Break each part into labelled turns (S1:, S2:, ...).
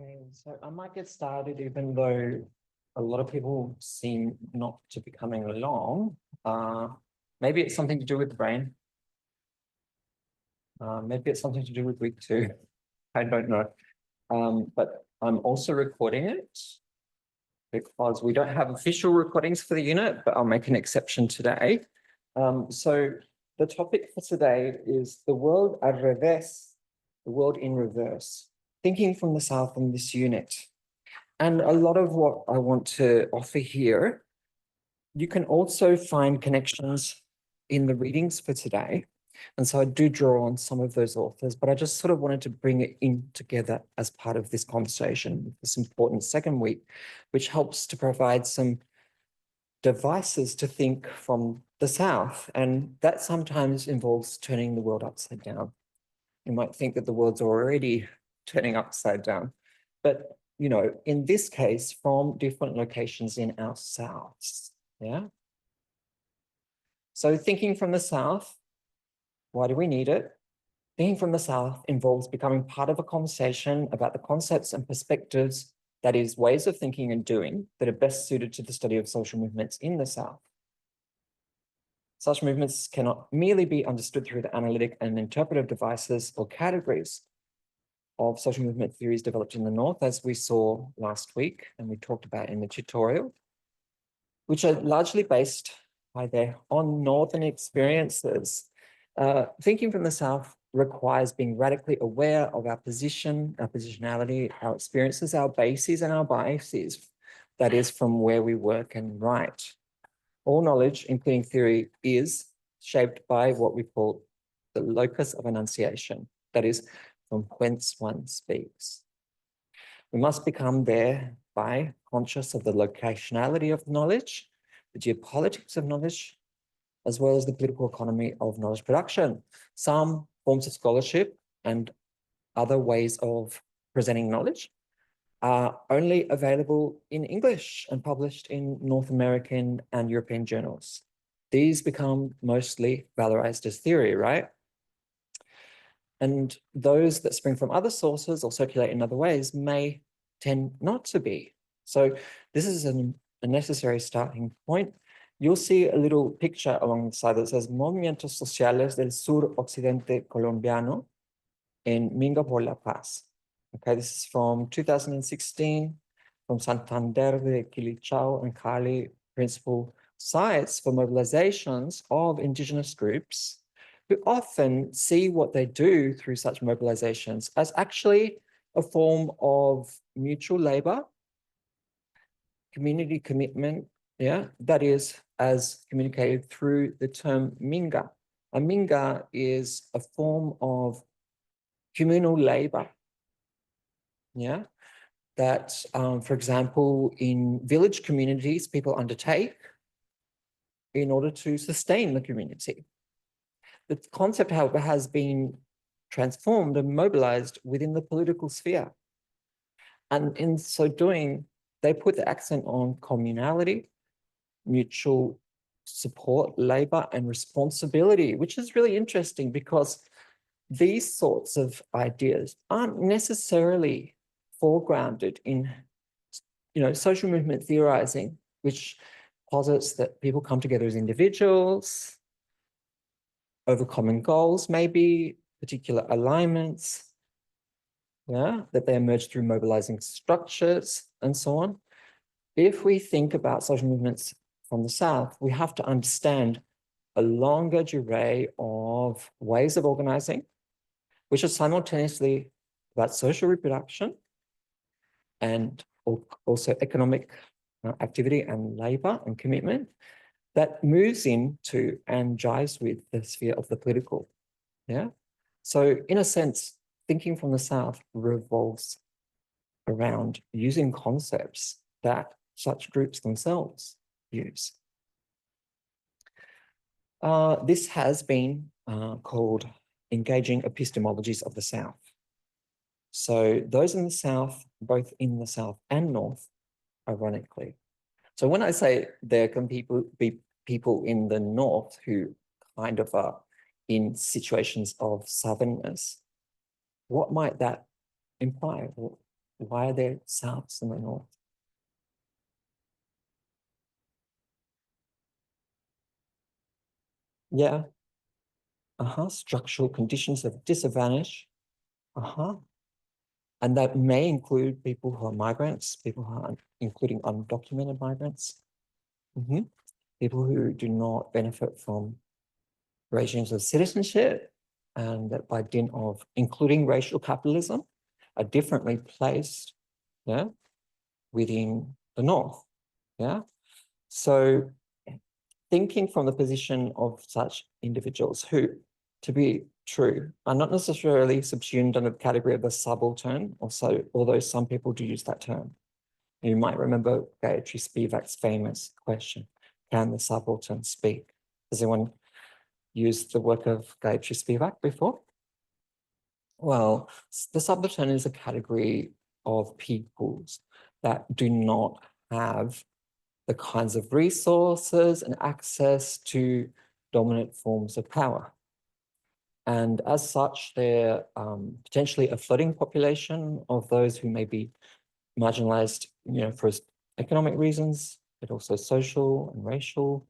S1: Okay, so I might get started even though a lot of people seem not to be coming along. Maybe it's something to do with the brain. Maybe it's something to do with week two. I don't know. But I'm also recording it because we don't have official recordings for the unit, but I'll make an exception today. So the topic for today is the world al revés, the world in reverse, thinking from the South in this unit. And a lot of what I want to offer here, you can also find connections in the readings for today. And so I do draw on some of those authors, but I just sort of wanted to bring it in together as part of this conversation, this important second week, which helps to provide some devices to think from the South. And that sometimes involves turning the world upside down. You might think that the world's already turning upside down, but in this case, from different locations in our Souths. Yeah. So thinking from the South, why do we need it? Thinking from the South involves becoming part of a conversation about the concepts and perspectives, that is, ways of thinking and doing that are best suited to the study of social movements in the South. Such movements cannot merely be understood through the analytic and interpretive devices or categories of social movement theories developed in the North, as we saw last week and we talked about in the tutorial, which are largely based on Northern experiences. Thinking from the South requires being radically aware of our position, our positionality, our experiences, our bases and our biases, that is, from where we work and write. All knowledge, including theory, is shaped by what we call the locus of enunciation, that is, from whence one speaks. We must become thereby conscious of the locationality of knowledge, the geopolitics of knowledge, as well as the political economy of knowledge production. Some forms of scholarship and other ways of presenting knowledge are only available in English and published in North American and European journals. These become mostly valorized as theory, right? And those that spring from other sources or circulate in other ways may tend not to be. So this is a necessary starting point. You'll see a little picture along the side that says Movimientos Sociales del Sur Occidente Colombiano en Minga por la Paz. Okay, this is from 2016 from Santander de Quilichao and Cali, principal sites for mobilizations of indigenous groups who often see what they do through such mobilizations as actually a form of mutual labor, community commitment, yeah, that is as communicated through the term Minga. A Minga is a form of communal labor, yeah, that, for example, in village communities, people undertake in order to sustain the community. The concept, however, has been transformed and mobilized within the political sphere. And in so doing, they put the accent on communality, mutual support, labor, and responsibility, which is really interesting because these sorts of ideas aren't necessarily foregrounded in social movement theorizing, which posits that people come together as individuals over common goals, maybe particular alignments, yeah, that they emerge through mobilizing structures and so on. If we think about social movements from the South, we have to understand a longer array of ways of organizing, which are simultaneously about social reproduction and also economic activity and labor and commitment that moves into and jives with the sphere of the political. Yeah. So in a sense, thinking from the South revolves around using concepts that such groups themselves use. This has been called engaging epistemologies of the South. So those in the South, both in the South and North, ironically. So when I say there can be people in the North who kind of are in situations of southernness, what might that imply? Why are there Souths in the North? Yeah. Structural conditions of disadvantage. And that may include people who are migrants, people who are including undocumented migrants, people who do not benefit from regimes of citizenship, and that by dint of including racial capitalism are differently placed, yeah, within the North, yeah. So thinking from the position of such individuals who, to be true, are not necessarily subsumed under the category of a subaltern, although some people do use that term. You might remember Gayatri Spivak's famous question, can the subaltern speak? Has anyone used the work of Gayatri Spivak before? Well, the subaltern is a category of peoples that do not have the kinds of resources and access to dominant forms of power. And as such, they're potentially a floating population of those who may be marginalized, for economic reasons, but also social and racial,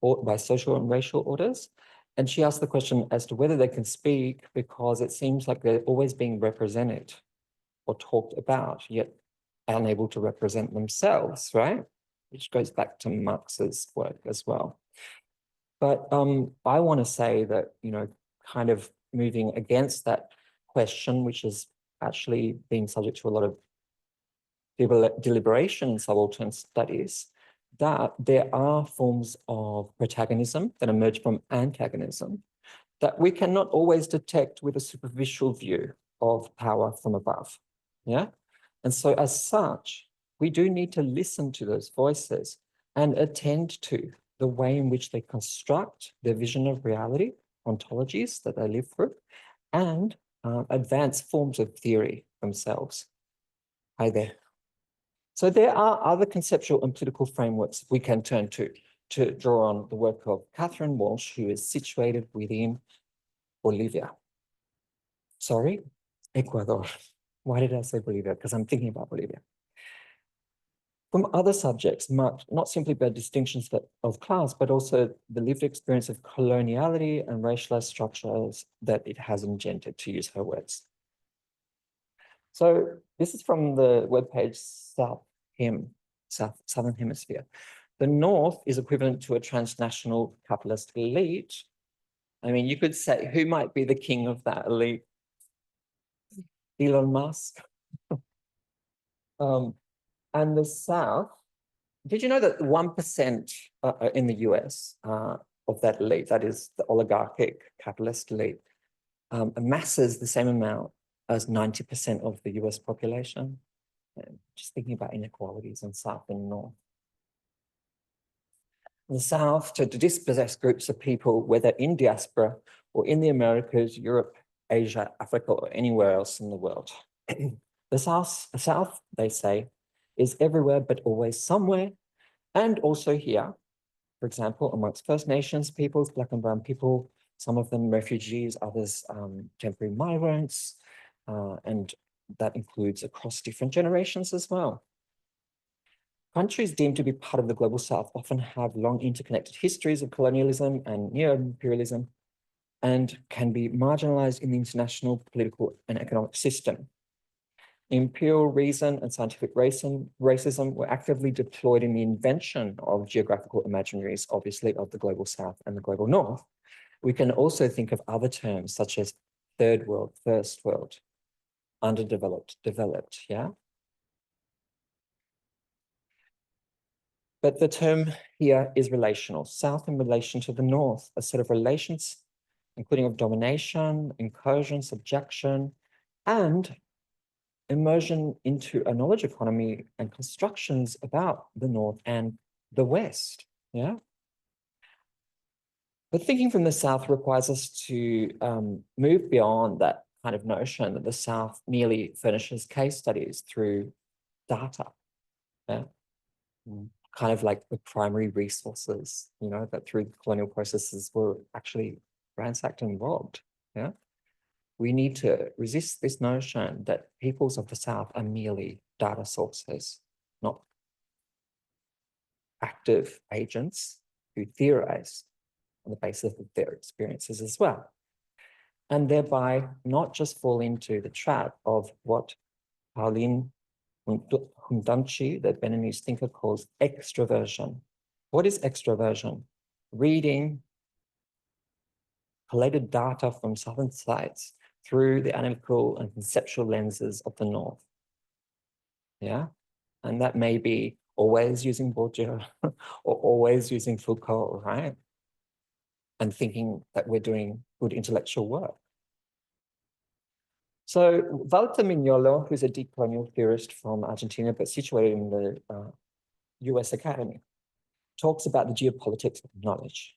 S1: or by social and racial orders. And she asked the question as to whether they can speak because it seems like they're always being represented or talked about, yet unable to represent themselves, right? Which goes back to Marx's work as well. But I want to say that, kind of moving against that question, which is actually being subject to a lot of deliberation in subaltern studies, that there are forms of protagonism that emerge from antagonism that we cannot always detect with a superficial view of power from above, yeah? And so as such, we do need to listen to those voices and attend to the way in which they construct their vision of reality, ontologies that they live through, and advanced forms of theory themselves. Hi there. So there are other conceptual and political frameworks we can turn to draw on the work of Catherine Walsh, who is situated within Bolivia. Sorry, Ecuador. Why did I say Bolivia? Because I'm thinking about Bolivia. From other subjects marked not simply by distinctions of class, but also the lived experience of coloniality and racialized structures that it has engendered, to use her words. So this is from the webpage Southern Hemisphere. The North is equivalent to a transnational capitalist elite. I mean, you could say, who might be the king of that elite? Elon Musk. And the South, did you know that 1% in the US of that elite, that is the oligarchic capitalist elite, amasses the same amount as 90% of the US population? Just thinking about inequalities in South and North. In the South, to dispossess groups of people, whether in diaspora or in the Americas, Europe, Asia, Africa, or anywhere else in the world. The South, they say, is everywhere but always somewhere, and also here, for example, amongst First Nations peoples, Black and brown people, some of them refugees, others temporary migrants, and that includes across different generations as well. Countries deemed to be part of the global South often have long interconnected histories of colonialism and neo-imperialism, and can be marginalized in the international political and economic system. Imperial reason and scientific racism were actively deployed in the invention of geographical imaginaries, obviously, of the global South and the global North. We can also think of other terms such as third world, first world, underdeveloped, developed, yeah? But the term here is relational. South in relation to the North, a set of relations, including of domination, incursion, subjection, and immersion into a knowledge economy and constructions about the North and the West, yeah? But thinking from the South requires us to move beyond that kind of notion that the South merely furnishes case studies through data, yeah? Kind of like the primary resources, that through the colonial processes were actually ransacked and robbed, yeah? we need to resist this notion that peoples of the South are merely data sources, not active agents who theorize on the basis of their experiences as well. And thereby not just fall into the trap of what Pauline Hundanchi, the Beninese thinker, calls extroversion. What is extroversion? Reading collated data from Southern sites through the analytical and conceptual lenses of the North. Yeah, and that may be always using Bourdieu or always using Foucault, right? And thinking that we're doing good intellectual work. So Walter Mignolo, who's a decolonial theorist from Argentina, but situated in the US Academy, talks about the geopolitics of knowledge.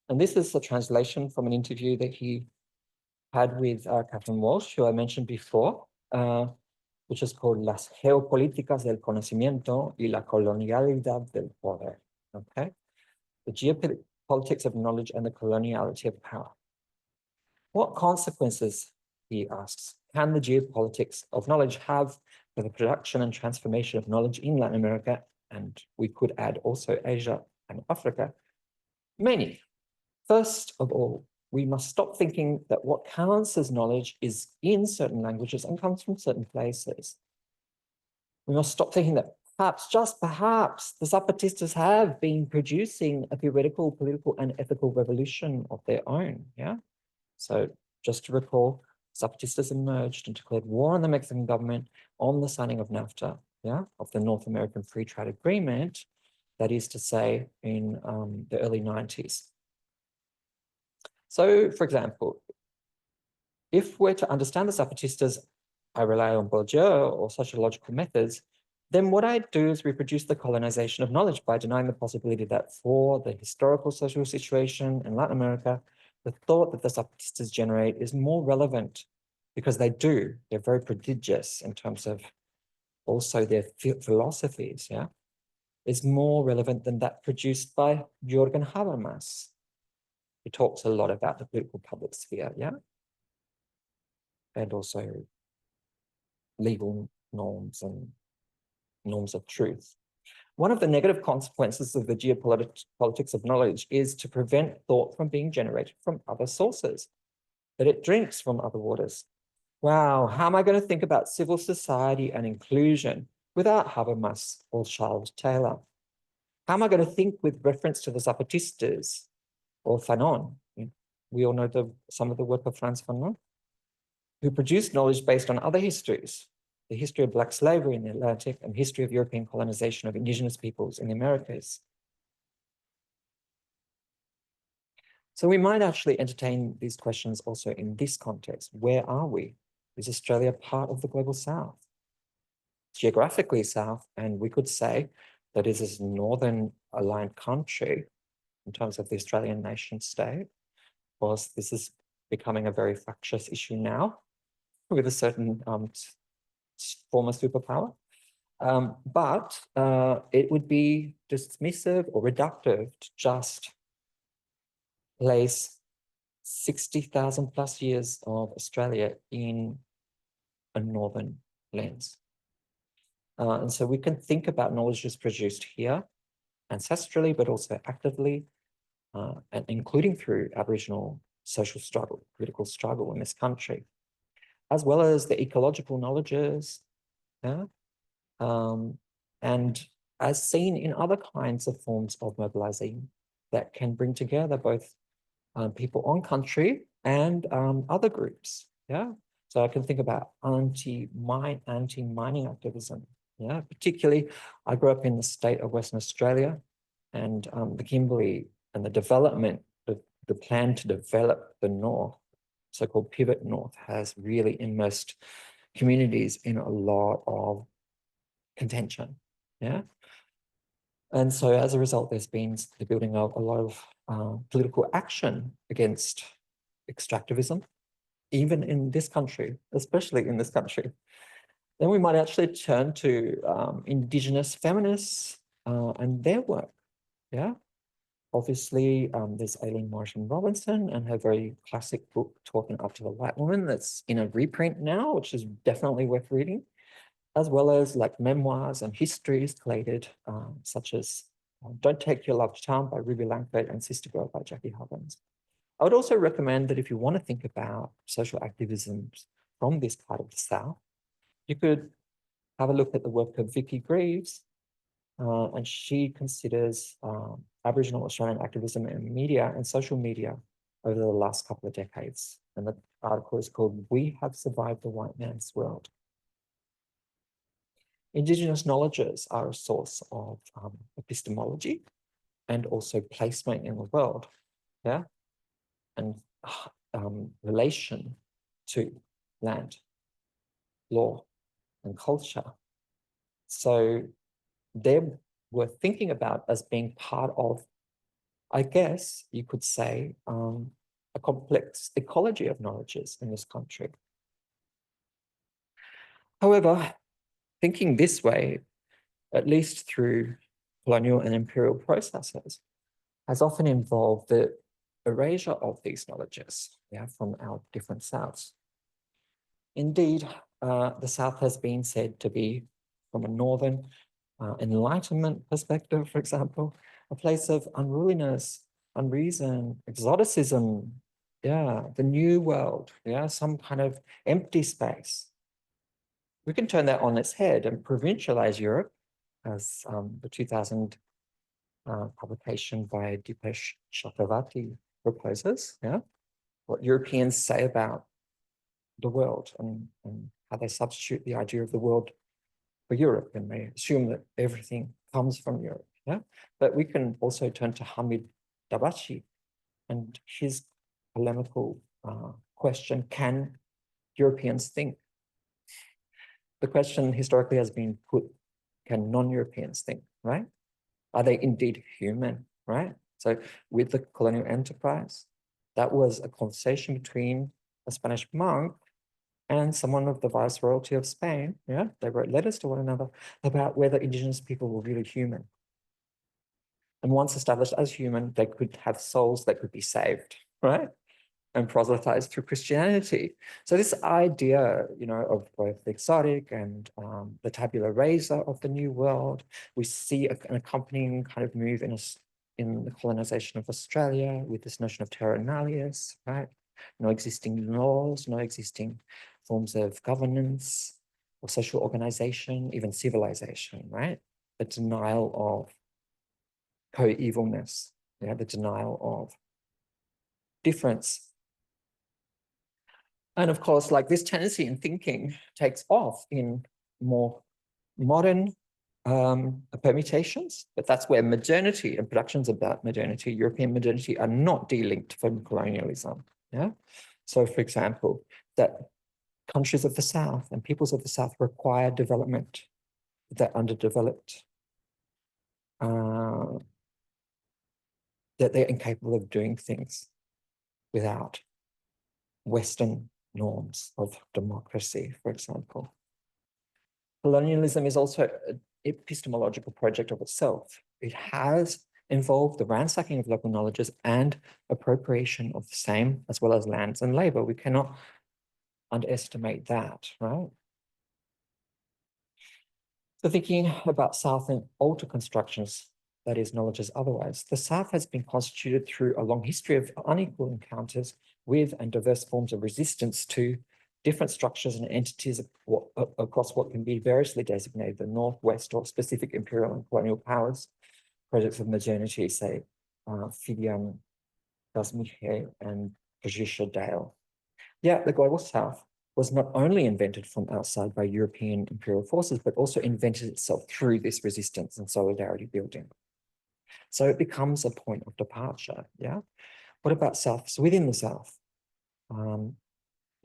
S1: And this is a translation from an interview that he had with Catherine Walsh, who I mentioned before, which is called Las Geopolíticas del Conocimiento y la Colonialidad del Poder, okay? The geopolitics of knowledge and the coloniality of power. What consequences, he asks, can the geopolitics of knowledge have for the production and transformation of knowledge in Latin America, and we could add also Asia and Africa? Many. First of all, we must stop thinking that what counts as knowledge is in certain languages and comes from certain places. We must stop thinking that perhaps, just perhaps, the Zapatistas have been producing a theoretical, political, and ethical revolution of their own, yeah? So just to recall, Zapatistas emerged and declared war on the Mexican government on the signing of NAFTA, yeah, of the North American Free Trade Agreement, that is to say, in the early 90s. So, for example, if we're to understand the Zapatistas, I rely on Bourdieu or sociological methods, then what I do is reproduce the colonization of knowledge by denying the possibility that for the historical social situation in Latin America, the thought that the Zapatistas generate is more relevant because they're very prodigious in terms of also their philosophies, yeah? Is more relevant than that produced by Jürgen Habermas. He talks a lot about the political public sphere, yeah? And also legal norms and norms of truth. One of the negative consequences of the geopolitics of knowledge is to prevent thought from being generated from other sources, that it drinks from other waters. Wow, how am I going to think about civil society and inclusion without Habermas or Charles Taylor? How am I going to think with reference to the Zapatistas or Fanon? We all know some of the work of Frantz Fanon, who produced knowledge based on other histories, the history of Black slavery in the Atlantic and history of European colonization of indigenous peoples in the Americas. So we might actually entertain these questions also in this context. Where are we? Is Australia part of the global South? Geographically South, and we could say that it is a northern aligned country in terms of the Australian nation state. Of course, this is becoming a very fractious issue now with a certain former superpower. But it would be dismissive or reductive to just place 60,000 plus years of Australia in a northern lens. And so we can think about knowledge just produced here ancestrally, but also actively, and including through Aboriginal social struggle, political struggle in this country, as well as the ecological knowledges, yeah? And as seen in other kinds of forms of mobilizing that can bring together both people on country and other groups, yeah? So I can think about anti-mining activism, yeah? Particularly, I grew up in the state of Western Australia, and the Kimberley and the development, the plan to develop the North, so-called Pivot North, has really immersed communities in a lot of contention, yeah? And so as a result, there's been the building of a lot of political action against extractivism, even in this country, especially in this country. Then we might actually turn to Indigenous feminists and their work, yeah? Obviously, there's Aileen Morrison Robinson and her very classic book, Talking After the White Woman, that's in a reprint now, which is definitely worth reading, as well as like memoirs and histories collated, such as Don't Take Your Love Charm by Ruby Langford and Sister Girl by Jackie Huggins. I would also recommend that if you want to think about social activism from this part of the South, you could have a look at the work of Vicky Greaves, and she considers Aboriginal Australian activism in media and social media over the last couple of decades. And the article is called We Have Survived the White Man's World. Indigenous knowledges are a source of epistemology and also placement in the world, yeah, and relation to land, law, and culture. So they were thinking about as being part of, I guess you could say, a complex ecology of knowledges in this country. However, thinking this way, at least through colonial and imperial processes, has often involved the erasure of these knowledges, yeah, from our different Souths. Indeed, the South has been said to be, from a Northern Enlightenment perspective, for example, a place of unruliness, unreason, exoticism, yeah, the new world, yeah, some kind of empty space. We can turn that on its head and provincialize Europe, as the 2000 publication by Dipesh Chakravarty proposes, yeah, what Europeans say about the world and how they substitute the idea of the world for Europe, and they assume that everything comes from Europe. Yeah, but we can also turn to Hamid Dabachi and his polemical question: Can Europeans think? The question historically has been put: Can non-Europeans think? Right? Are they indeed human? Right? So, with the colonial enterprise, that was a conversation between a Spanish monk and someone of the Viceroyalty of Spain. Yeah, they wrote letters to one another about whether Indigenous people were really human. And once established as human, they could have souls that could be saved, right? And proselytized through Christianity. So this idea, you know, of both the exotic and the tabula rasa of the New World, we see an accompanying kind of move in the colonization of Australia with this notion of terra nullius, right? No existing laws, no existing forms of governance or social organization, even civilization, right? The denial of co-evilness, yeah, the denial of difference. And of course, like this tendency in thinking takes off in more modern permutations, but that's where modernity and productions about modernity, European modernity, are not delinked from colonialism. Yeah. So, for example, that countries of the South and peoples of the South require development, they're underdeveloped, that they're incapable of doing things without Western norms of democracy, for example. Colonialism is also an epistemological project of itself. It has involved the ransacking of local knowledges and appropriation of the same, as well as lands and labor. We cannot underestimate that, right? So thinking about South and alter constructions, that is, knowledge as otherwise, the South has been constituted through a long history of unequal encounters with and diverse forms of resistance to different structures and entities across what can be variously designated the North, West, or specific imperial and colonial powers, projects of modernity, say, Fidian, Dasmiche, and Patricia Dale. Yeah, the global South was not only invented from outside by European imperial forces, but also invented itself through this resistance and solidarity building. So it becomes a point of departure, yeah? What about Souths within the South?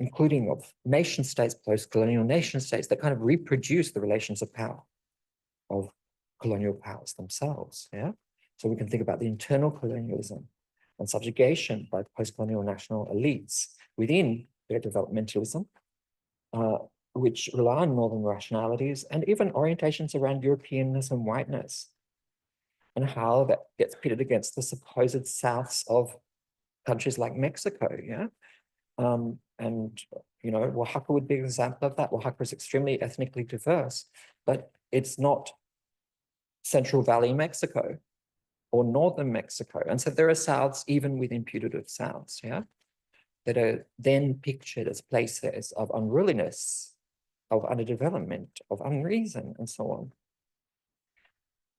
S1: Including of nation states, post-colonial nation states that kind of reproduce the relations of power of colonial powers themselves, yeah? So we can think about the internal colonialism and subjugation by post-colonial national elites within their developmentalism, which rely on Northern rationalities and even orientations around Europeanness and whiteness. and how that gets pitted against the supposed souths of countries like Mexico, yeah? And, you know, Oaxaca would be an example of that. Oaxaca is extremely ethnically diverse, but it's not Central Valley Mexico or Northern Mexico. And so there are souths even within putative souths, yeah, that are then pictured as places of unruliness, of underdevelopment, of unreason, and so on.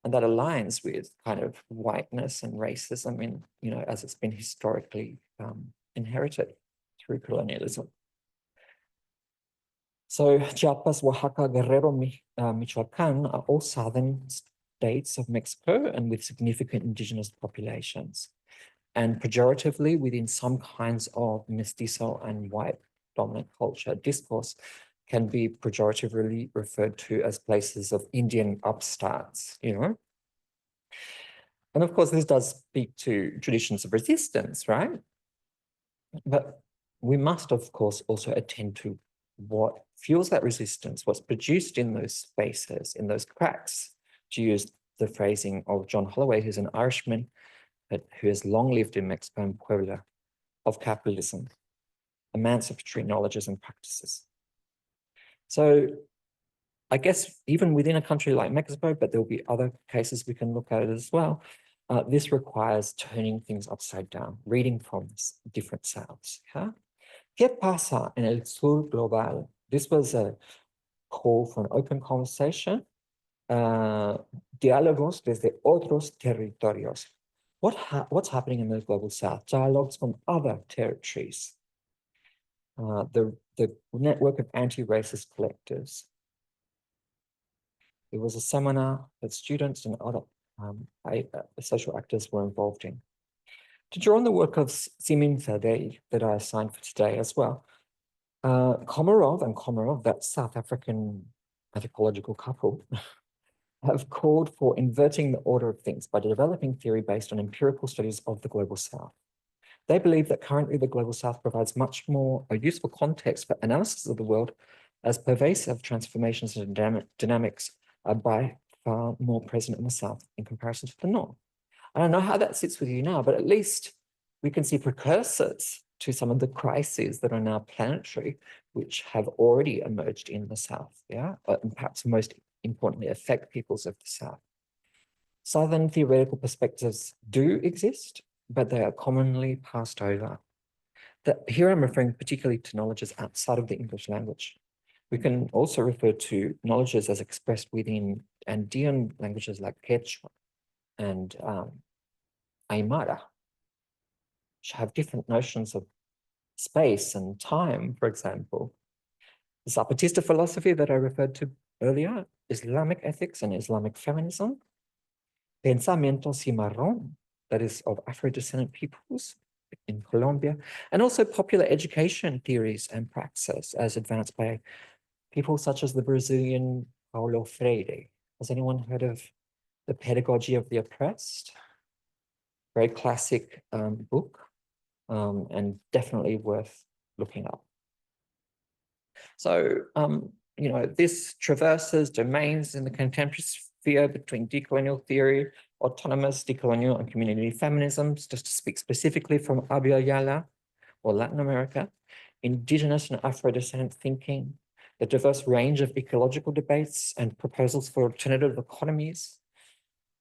S1: And that aligns with kind of whiteness and racism in, you know, as it's been historically inherited through colonialism. So Chiapas, Oaxaca, Guerrero, Michoacan are all southern states of Mexico and with significant indigenous populations. And pejoratively, within some kinds of mestizo and white dominant culture discourse, can be pejoratively referred to as places of Indian upstarts, you know? And of course, this does speak to traditions of resistance, right? But we must, of course, also attend to what fuels that resistance, what's produced in those spaces, in those cracks, to use the phrasing of John Holloway, who's an Irishman, but who has long lived in Mexico and Puebla, of capitalism, emancipatory knowledges and practices. So I guess even within a country like Mexico, but there'll be other cases we can look at it as well, this requires turning things upside down, reading from different sounds. Yeah? ¿Qué pasa en el sur global? This was a call for an open conversation. Diálogos desde otros territorios. What's happening in the global south? Dialogues from other territories. The network of anti-racist collectives. It was a seminar that students and other social actors were involved in. To draw on the work of Simin Fadey that I assigned for today as well, Komarov and Komarov, that South African anthropological couple, have called for inverting the order of things by developing theory based on empirical studies of the global south. They believe that currently the global south provides much more a useful context for analysis of the world, as pervasive transformations and dynamics are by far more present in the south in comparison to the north. I don't know how that sits with you now, but at least we can see precursors to some of the crises that are now planetary, which have already emerged in the south, yeah, and perhaps most importantly affect peoples of the south. Southern theoretical perspectives do exist, but they are commonly passed over. Here I'm referring particularly to knowledges outside of the English language. We can also refer to knowledges as expressed within Andean languages like Quechua and Aymara, which have different notions of space and time, for example. The Zapatista philosophy that I referred to earlier, Islamic ethics and Islamic feminism, Pensamiento Cimarrón, that is of Afro-descendant peoples in Colombia, and also popular education theories and praxis as advanced by people such as the Brazilian Paulo Freire. Has anyone heard of The Pedagogy of the Oppressed? Very classic book, and definitely worth looking up. So, you know, this traverses domains in the contemporary sphere between decolonial theory, autonomous, decolonial, and community feminisms, just to speak specifically from Abya Yala or Latin America, indigenous and Afro-descendant thinking, the diverse range of ecological debates and proposals for alternative economies,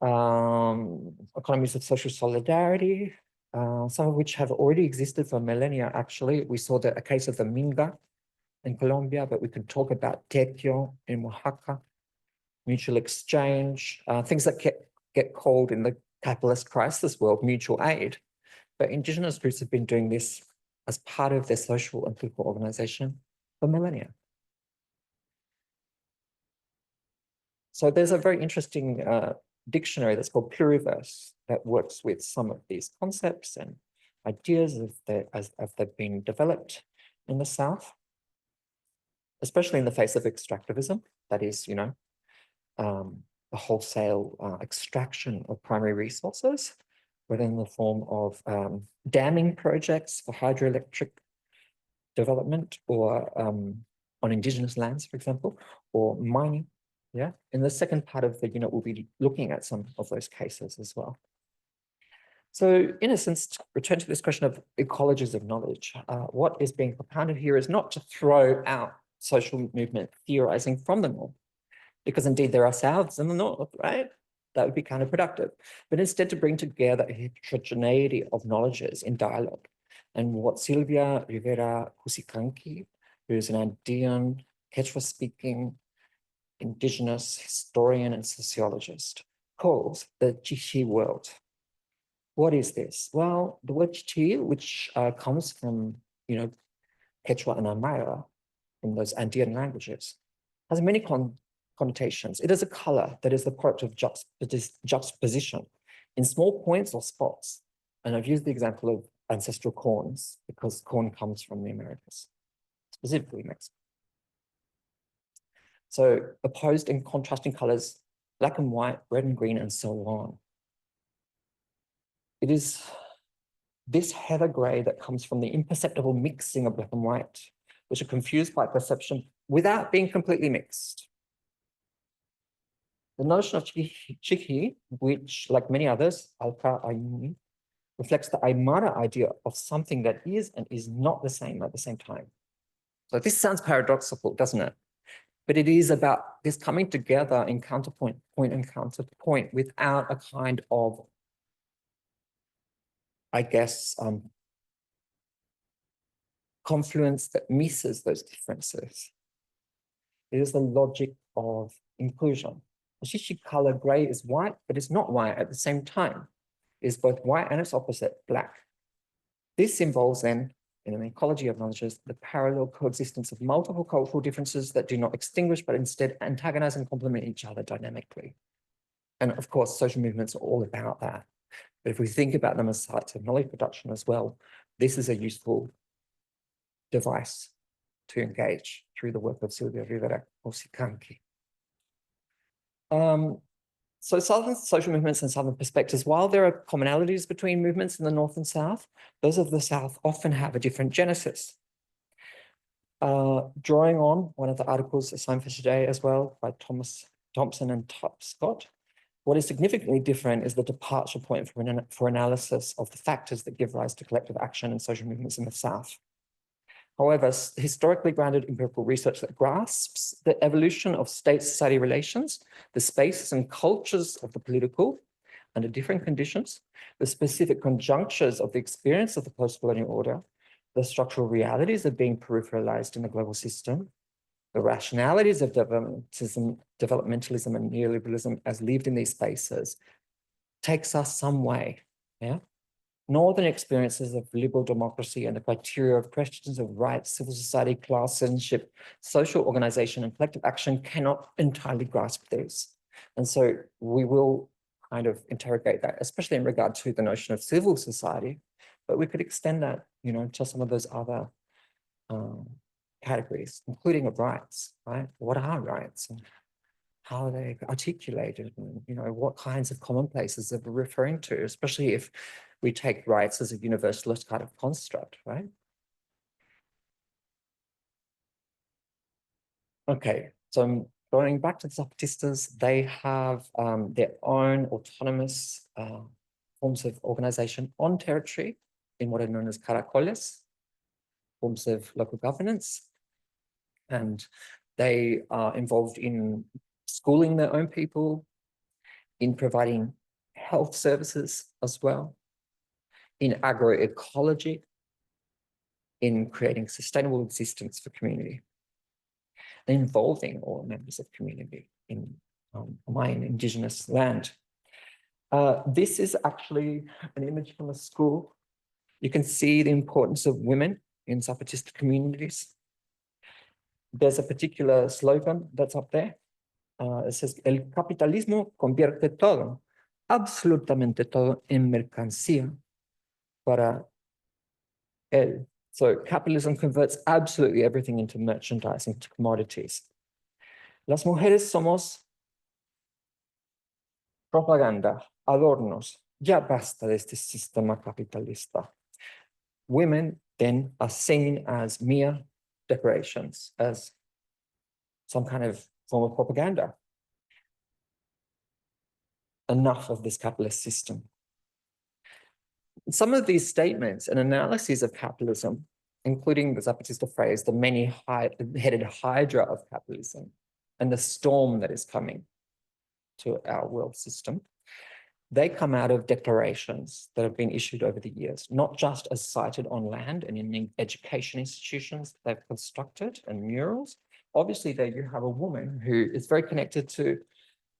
S1: economies of social solidarity, some of which have already existed for millennia, actually. We saw a case of the Minga in Colombia, but we could talk about Tequio in Oaxaca, mutual exchange, things that get called in the capitalist crisis world mutual aid. But indigenous groups have been doing this as part of their social and political organization for millennia. So there's a very interesting dictionary that's called Pluriverse that works with some of these concepts and ideas as they've been developed in the South, especially in the face of extractivism. That is, you know, the wholesale extraction of primary resources, whether in the form of damming projects for hydroelectric development or on indigenous lands, for example, or mining Yeah, in the second part of the unit, we'll be looking at some of those cases as well. So in a sense, to return to this question of ecologies of knowledge, what is being propounded here is not to throw out social movement theorizing from the norm, because indeed there are souths in the north, right? That would be counterproductive, but instead to bring together a heterogeneity of knowledges in dialogue. And what Silvia Rivera Cusicanqui, who's an Andean, Quechua-speaking, indigenous historian and sociologist, calls the Chichi world. What is this? Well, the word Chichi, which comes from, Quechua and Aymara, from those Andean languages, has many connotations. It is a color that is the product of juxtaposition in small points or spots. And I've used the example of ancestral corns because corn comes from the Americas, specifically Mexico. So opposed and contrasting colors, black and white, red and green, and so on. It is this heather gray that comes from the imperceptible mixing of black and white, which are confused by perception without being completely mixed. The notion of Chichi, which, like many others, Alka Ayuni, reflects the Aymara idea of something that is and is not the same at the same time. So this sounds paradoxical, doesn't it? But it is about this coming together in counterpoint, point and counterpoint without a kind of, I guess, confluence that misses those differences. It is the logic of inclusion. The Chichi color gray is white, but it's not white at the same time. It is both white and its opposite, black. This involves then, in an ecology of knowledges, the parallel coexistence of multiple cultural differences that do not extinguish, but instead antagonize and complement each other dynamically. And of course, social movements are all about that. But if we think about them as sites of knowledge production as well, this is a useful device to engage through the work of Silvia Rivera Cusicanqui. So Southern social movements and Southern perspectives, while there are commonalities between movements in the North and South, those of the South often have a different genesis. Drawing on one of the articles assigned for today as well by Thompson and Scott, what is significantly different is the departure point for analysis of the factors that give rise to collective action and social movements in the South. However, historically grounded empirical research that grasps the evolution of state-society relations, the spaces and cultures of the political under different conditions, the specific conjunctures of the experience of the post-colonial order, the structural realities of being peripheralized in the global system, the rationalities of developmentalism and neoliberalism as lived in these spaces, takes us some way, yeah? Northern experiences of liberal democracy and the criteria of questions of rights, civil society, class citizenship, social organization, and collective action cannot entirely grasp these. And so we will kind of interrogate that, especially in regard to the notion of civil society, but we could extend that, to some of those other categories, including of rights, right? What are rights and how are they articulated? And, what kinds of commonplaces are we referring to, especially if we take rights as a universalist kind of construct, right? Okay, so I'm going back to the Zapatistas. They have their own autonomous forms of organization on territory in what are known as caracoles, forms of local governance. And they are involved in schooling their own people, in providing health services as well, in agroecology, in creating sustainable existence for community, and involving all members of community in Mayan indigenous land. This is actually an image from a school. You can see the importance of women in Zapatista communities. There's a particular slogan that's up there. It says, el capitalismo convierte todo, absolutamente todo, en mercancía para él. So capitalism converts absolutely everything into merchandise, into commodities. Las mujeres somos propaganda, adornos. Ya basta de este sistema capitalista. Women then are seen as mere decorations, as some kind of form of propaganda. enough of this capitalist system. Some of these statements and analyses of capitalism, including the Zapatista phrase, the many-headed hydra of capitalism, and the storm that is coming to our world system, they come out of declarations that have been issued over the years, not just as cited on land and in education institutions they've constructed and murals. Obviously, there you have a woman who is very connected to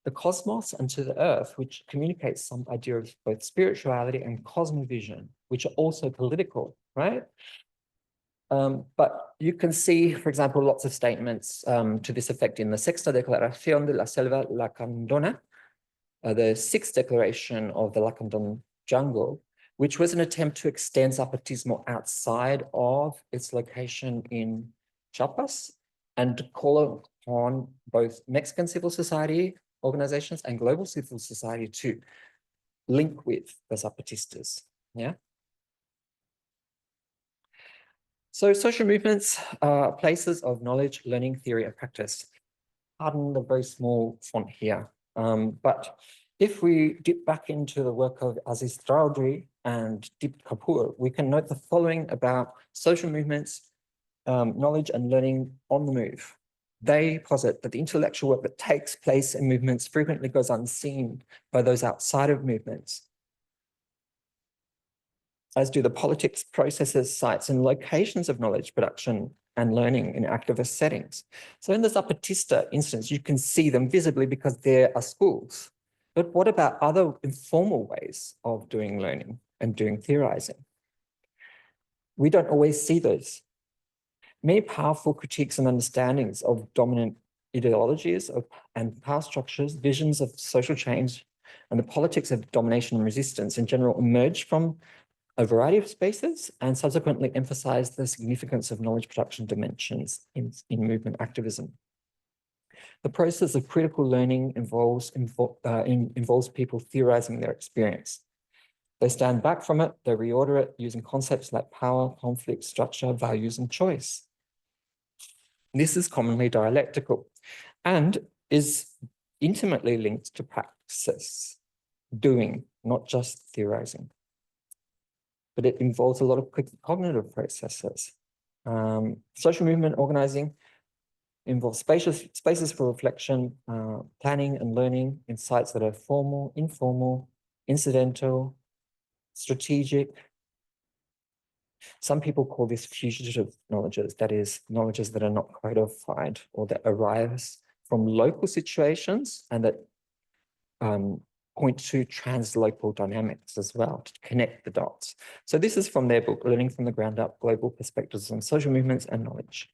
S1: the cosmos and to the earth, which communicates some idea of both spirituality and cosmovision, which are also political, right? But you can see, for example, lots of statements to this effect in the Sexta Declaración de la Selva Lacandona, the sixth declaration of the Lacandon jungle, which was an attempt to extend Zapatismo outside of its location in Chiapas and to call upon both Mexican civil society organizations and global civil society to link with the Zapatistas, yeah? So social movements are places of knowledge, learning, theory, and practice. Pardon the very small font here. But if we dip back into the work of Aziz Straoudry and Deepak Kapoor, we can note the following about social movements, knowledge and learning on the move. They posit that the intellectual work that takes place in movements frequently goes unseen by those outside of movements, as do the politics, processes, sites, and locations of knowledge production and learning in activist settings. So in the Zapatista instance, you can see them visibly because there are schools. But what about other informal ways of doing learning and doing theorizing? We don't always see those. Many powerful critiques and understandings of dominant ideologies and power structures, visions of social change, and the politics of domination and resistance in general emerge from a variety of spaces and subsequently emphasize the significance of knowledge production dimensions in movement activism. The process of critical learning involves people theorizing their experience. They stand back from it, they reorder it using concepts like power, conflict, structure, values, and choice. This is commonly dialectical and is intimately linked to praxis, doing, not just theorizing. But it involves a lot of cognitive processes. Social movement organizing involves spaces for reflection, planning and learning in sites that are formal, informal, incidental, strategic. Some people call this fugitive knowledges, that is, knowledges that are not codified or that arise from local situations and that point to translocal dynamics as well to connect the dots. So this is from their book, Learning from the Ground Up, Global Perspectives on Social Movements and Knowledge.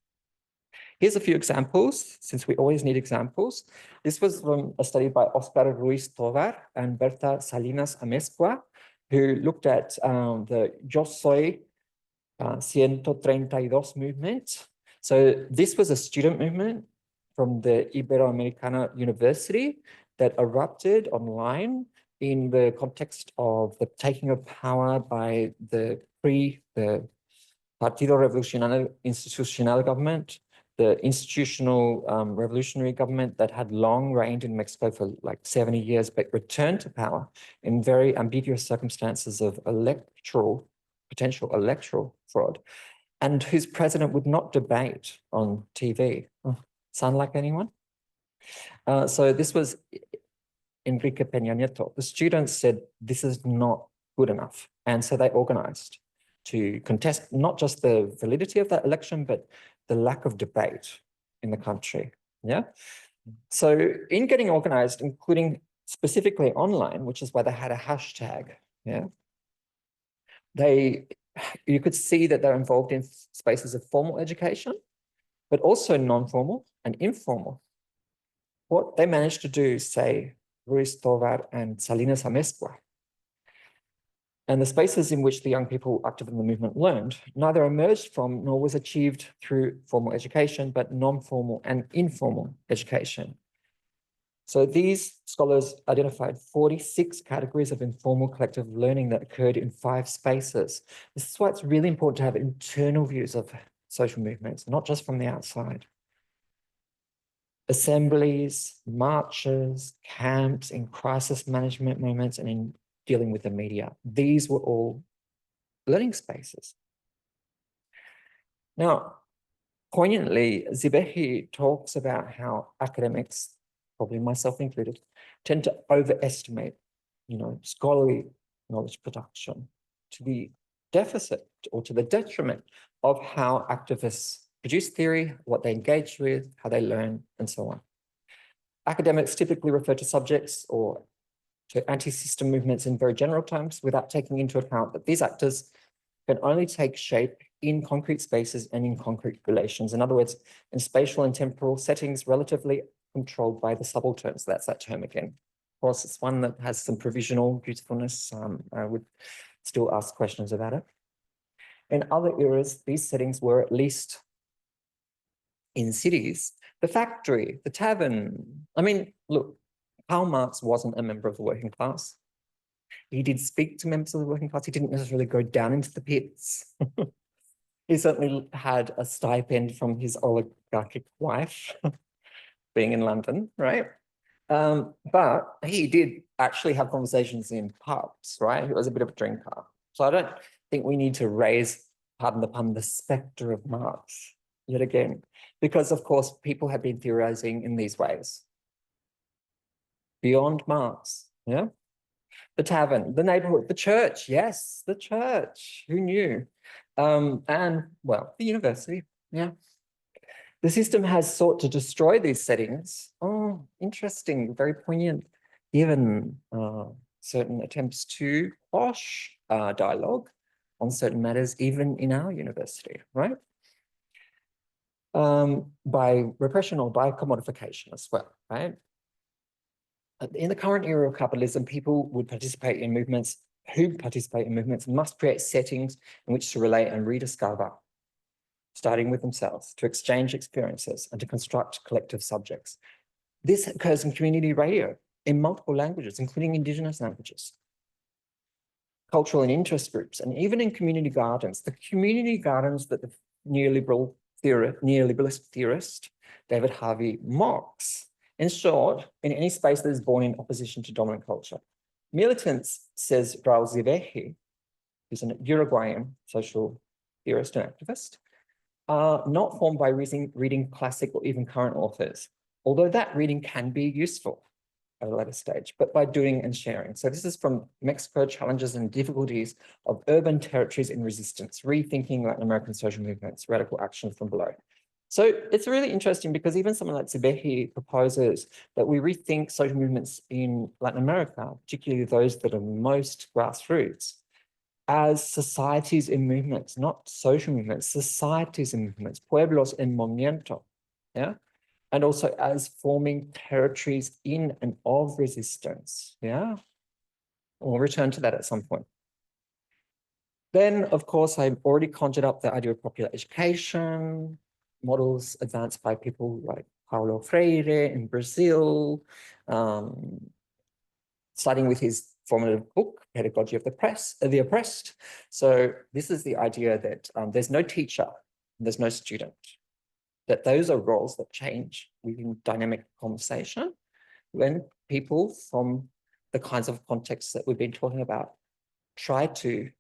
S1: Here's a few examples, since we always need examples. This was from a study by Oscar Ruiz Tovar and Berta Salinas Amezcua, who looked at the Yo Soy 132 movement. So this was a student movement from the Iberoamericana University that erupted online in the context of the taking of power by the Partido Revolucionario Institucional government, the institutional revolutionary government that had long reigned in Mexico for like 70 years, but returned to power in very ambiguous circumstances of potential electoral fraud, and whose president would not debate on TV. Oh, sound like anyone? So this was Enrique Peña Nieto. The students said, this is not good enough. And so they organized to contest not just the validity of that election, but the lack of debate in the country, yeah? So in getting organized, including specifically online, which is why they had a hashtag, yeah? You could see that they're involved in spaces of formal education, but also non-formal and informal. What they managed to do, say, Ruiz Tovar and Salinas Amezcua, and the spaces in which the young people active in the movement learned, neither emerged from nor was achieved through formal education, but non-formal and informal education. So these scholars identified 46 categories of informal collective learning that occurred in 5 spaces. This is why it's really important to have internal views of social movements, not just from the outside. assemblies, marches, camps, in crisis management moments, and in dealing with the media. These were all learning spaces. Now, poignantly, Zebehi talks about how academics, probably myself included, tend to overestimate, scholarly knowledge production to the deficit or to the detriment of how activists produce theory, what they engage with, how they learn, and so on. Academics typically refer to subjects or to anti-system movements in very general terms without taking into account that these actors can only take shape in concrete spaces and in concrete relations. In other words, in spatial and temporal settings relatively controlled by the subalterns. That's that term again. Of course, it's one that has some provisional usefulness. I would still ask questions about it. In other eras, these settings were, at least in cities, the factory, the tavern. I mean, look, Karl Marx wasn't a member of the working class. He did speak to members of the working class. He didn't necessarily go down into the pits. He certainly had a stipend from his oligarchic wife, being in London, right? But he did actually have conversations in pubs, right? He was a bit of a drinker. So I don't think we need to raise, pardon the pun, the spectre of Marx yet again, because of course people have been theorizing in these ways. Beyond Marx, yeah? The tavern, the neighborhood, the church, yes, the church, who knew? And well, the university, yeah. The system has sought to destroy these settings. Oh, interesting, very poignant, given certain attempts to quash dialogue on certain matters, even in our university, right? By repression or by commodification as well, right? In the current era of capitalism, people would participate in movements, who participate in movements must create settings in which to relate and rediscover, starting with themselves, to exchange experiences and to construct collective subjects. This occurs in community radio in multiple languages, including Indigenous languages, cultural and interest groups, and even in community gardens. The community gardens that the neoliberalist theorist David Harvey mocks. In short, in any space that is born in opposition to dominant culture. Militants, says Raul Zebehi, who's an Uruguayan social theorist and activist, are not formed by reading classic or even current authors, although that reading can be useful at a later stage, but by doing and sharing. So this is from Mexico, Challenges and Difficulties of Urban Territories in Resistance, Rethinking Latin American Social Movements, Radical Action from Below. So it's really interesting because even someone like Zebehi proposes that we rethink social movements in Latin America, particularly those that are most grassroots, as societies in movements, not social movements, societies in movements, pueblos en movimiento, yeah? And also as forming territories in and of resistance, yeah? We'll return to that at some point. Then, of course, I've already conjured up the idea of popular education, models advanced by people like Paulo Freire in Brazil, starting with his formative book, Pedagogy of the Oppressed. So this is the idea that there's no teacher, there's no student, that those are roles that change within dynamic conversation when people from the kinds of contexts that we've been talking about try to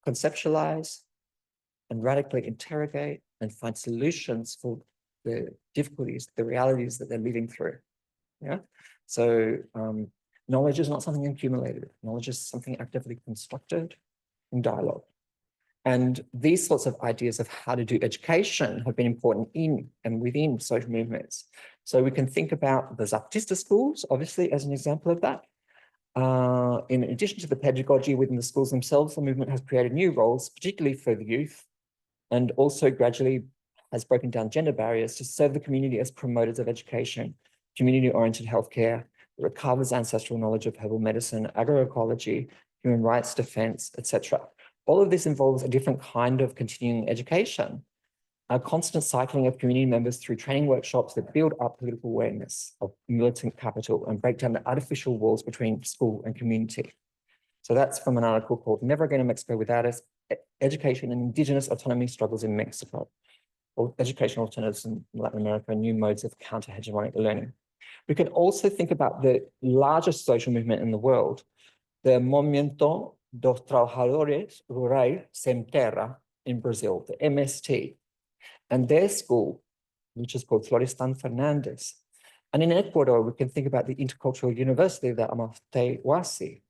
S1: conceptualize and radically interrogate and find solutions for the difficulties, the realities that they're living through. Yeah. So knowledge is not something accumulated. Knowledge is something actively constructed in dialogue. And these sorts of ideas of how to do education have been important in and within social movements. So we can think about the Zapatista schools, obviously, as an example of that. In addition to the pedagogy within the schools themselves, the movement has created new roles, particularly for the youth, and also gradually has broken down gender barriers to serve the community as promoters of education, community-oriented healthcare, that recovers ancestral knowledge of herbal medicine, agroecology, human rights defense, etc. All of this involves a different kind of continuing education, a constant cycling of community members through training workshops that build up political awareness of militant capital and break down the artificial walls between school and community. So that's from an article called Never Again in Mexico Without Us, Education and Indigenous Autonomy Struggles in Mexico. or educational alternatives in Latin America, new modes of counter-hegemonic learning. We can also think about the largest social movement in the world, the Movimento dos Trabalhadores Rurais Sem Terra in Brazil, the MST, and their school, which is called Florestan Fernandes. And in Ecuador, we can think about the Intercultural University, the Amatei Huasi,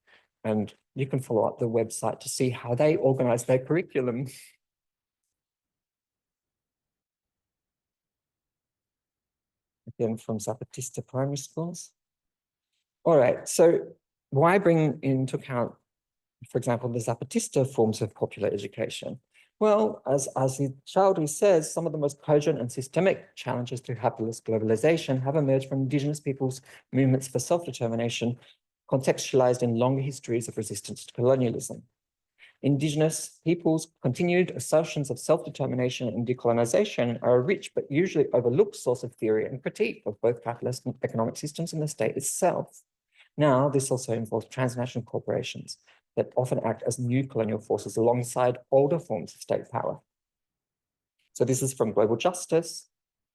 S1: and you can follow up the website to see how they organize their curriculum. Again, from Zapatista primary schools. All right, so why bring into account, for example, the Zapatista forms of popular education? Well, as Aziz Chowdhury says, some of the most cogent and systemic challenges to capitalist globalization have emerged from indigenous peoples' movements for self-determination, contextualized in long histories of resistance to colonialism. Indigenous peoples' continued assertions of self-determination and decolonization are a rich but usually overlooked source of theory and critique of both capitalist and economic systems and the state itself. Now, this also involves transnational corporations that often act as new colonial forces alongside older forms of state power. So this is from Global Justice,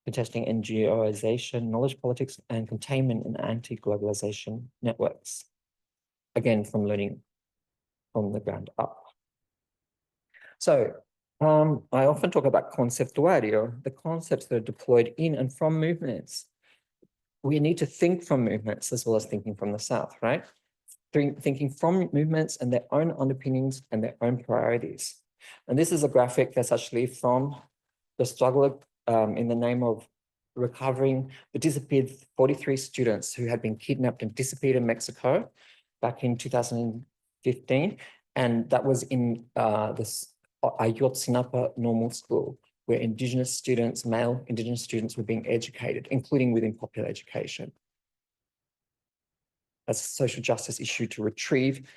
S1: contesting NGOization, knowledge politics, and containment in anti-globalization networks. Again, from learning from the ground up. So I often talk about conceptuario, the concepts that are deployed in and from movements. We need to think from movements as well as thinking from the South, right? Thinking from movements and their own underpinnings and their own priorities. And this is a graphic that's actually from the struggle in the name of recovering the disappeared 43 students who had been kidnapped and disappeared in Mexico back in 2015. And that was in this Ayotzinapa Normal School, where Indigenous students, male Indigenous students, were being educated, including within popular education. As a social justice issue to retrieve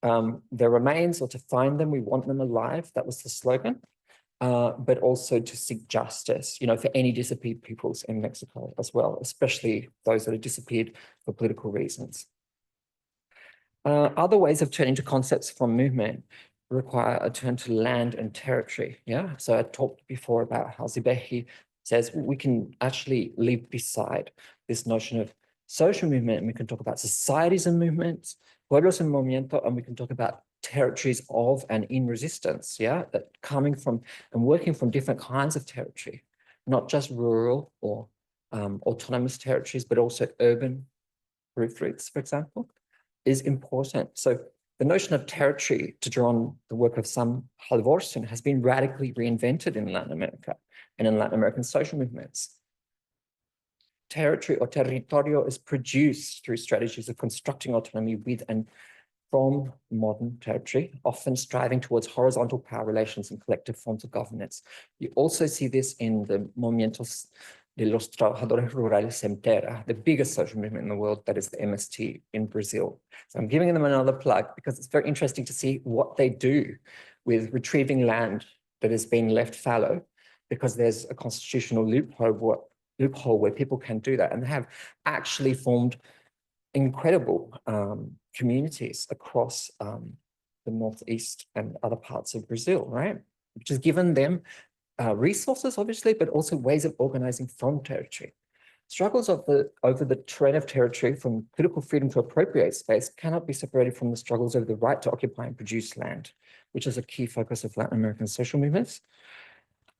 S1: their remains or to find them. We want them alive. That was the slogan. But also to seek justice, for any disappeared peoples in Mexico as well, especially those that have disappeared for political reasons. Other ways of turning to concepts from movement require a turn to land and territory. Yeah. So I talked before about how Zebehi says we can actually leave beside this notion of social movement, and we can talk about societies and movements, pueblos en movimiento, and we can talk about territories of and in resistance, yeah, that coming from and working from different kinds of territory, not just rural or autonomous territories, but also urban roof roots, for example, is important. So the notion of territory, to draw on the work of Sam Halvorsen, has been radically reinvented in Latin America and in Latin American social movements. Territory or territorio is produced through strategies of constructing autonomy with and from modern territory, often striving towards horizontal power relations and collective forms of governance. You also see this in the Movimientos de los Trabajadores Rurales Sem Terra, the biggest social movement in the world, that is the MST in Brazil. So I'm giving them another plug because it's very interesting to see what they do with retrieving land that has been left fallow, because there's a constitutional loophole where people can do that, and they have actually formed incredible communities across the Northeast and other parts of Brazil, right? Which has given them resources, obviously, but also ways of organizing from territory. Struggles over the terrain of territory, from political freedom to appropriate space, cannot be separated from the struggles over the right to occupy and produce land, which is a key focus of Latin American social movements.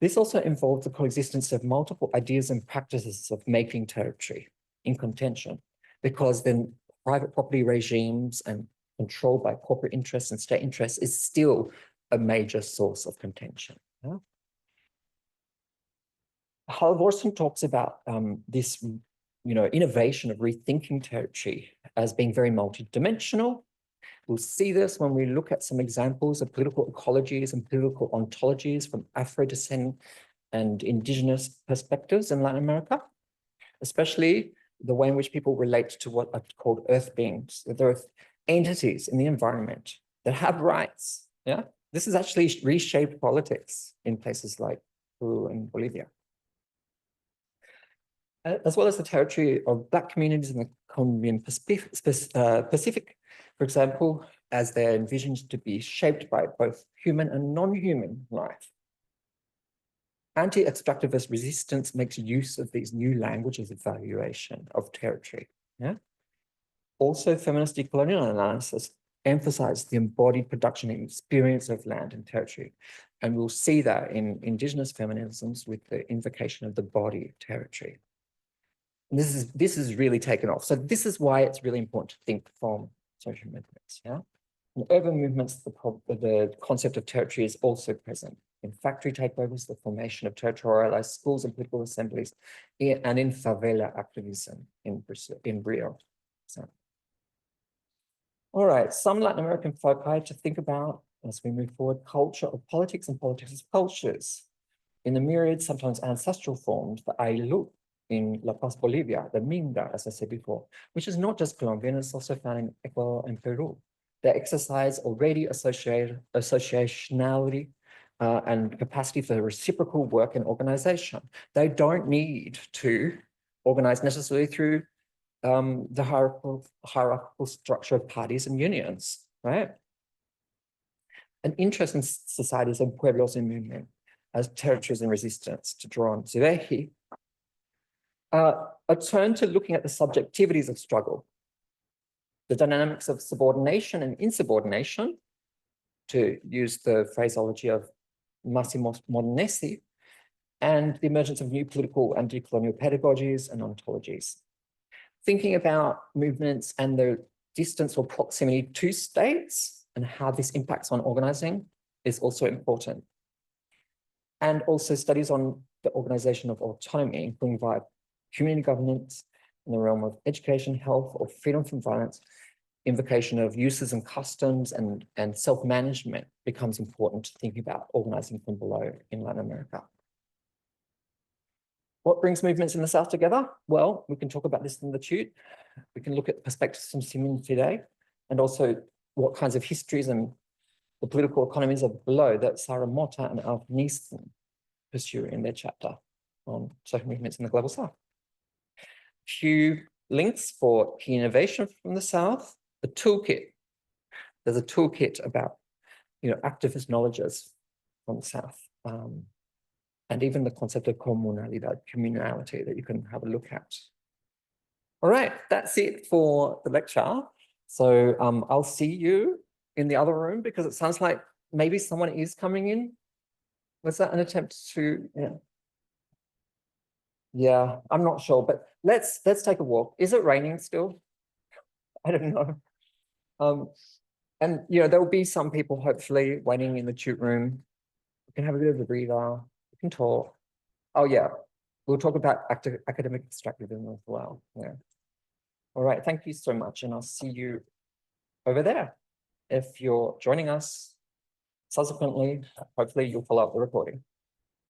S1: This also involves the coexistence of multiple ideas and practices of making territory in contention, because then private property regimes and control by corporate interests and state interests is still a major source of contention. Yeah? Halvorsen talks about this, innovation of rethinking territory as being very multidimensional. We'll see this when we look at some examples of political ecologies and political ontologies from Afro-descendant and indigenous perspectives in Latin America, especially the way in which people relate to what are called earth beings. There are entities in the environment that have rights. Yeah, this has actually reshaped politics in places like Peru and Bolivia. As well as the territory of Black communities in the Colombian Pacific, for example, as they're envisioned to be shaped by both human and non-human life. Anti-extractivist resistance makes use of these new languages of valuation of territory. Yeah. Also, feminist decolonial analysis emphasizes the embodied production and experience of land and territory. And we'll see that in Indigenous feminisms with the invocation of the body of territory. And this is really taken off. So this is why it's really important to think from social movements. Yeah. In urban movements, the concept of territory is also present. In factory takeovers, the formation of territorialized schools and political assemblies, and in favela activism in Rio. So, all right, some Latin American foci to think about as we move forward: culture of politics and politics of cultures. In the myriad, sometimes ancestral forms, the Ayllu in La Paz, Bolivia, the Minga, as I said before, which is not just Colombian, it's also found in Ecuador and Peru. They exercise already associationality and capacity for reciprocal work and organization. They don't need to organize necessarily through the hierarchical structure of parties and unions, right? An interest in societies and pueblos in movement as territories in resistance, to draw on Zweig. A turn to looking at the subjectivities of struggle, the dynamics of subordination and insubordination, to use the phraseology of Massimo Modenesi, and the emergence of new political and decolonial pedagogies and ontologies. Thinking about movements and their distance or proximity to states and how this impacts on organizing is also important. And also studies on the organization of autonomy, including via community governance in the realm of education, health, or freedom from violence. Invocation of uses and customs and self-management becomes important to think about organizing from below in Latin America. What brings movements in the South together? Well, we can talk about this in the TUTE. We can look at perspectives from Simon today, and also what kinds of histories and the political economies of below that Sarah Mota and Alf Neeson pursue in their chapter on social movements in the Global South. Few links for key innovation from the South. The toolkit. There's a toolkit about, activist knowledges from the South. And even the concept of comunalidad, communality, that you can have a look at. All right, that's it for the lecture. So I'll see you in the other room, because it sounds like maybe someone is coming in. Was that an attempt to, yeah, I'm not sure, but let's take a walk. Is it raining still? I don't know. And there will be some people hopefully waiting in the TUTE room. We can have a bit of a breather. We can talk. Oh yeah, we'll talk about academic extractivism as well. Yeah. All right, thank you so much, and I'll see you over there. If you're joining us subsequently, hopefully you'll follow up the recording.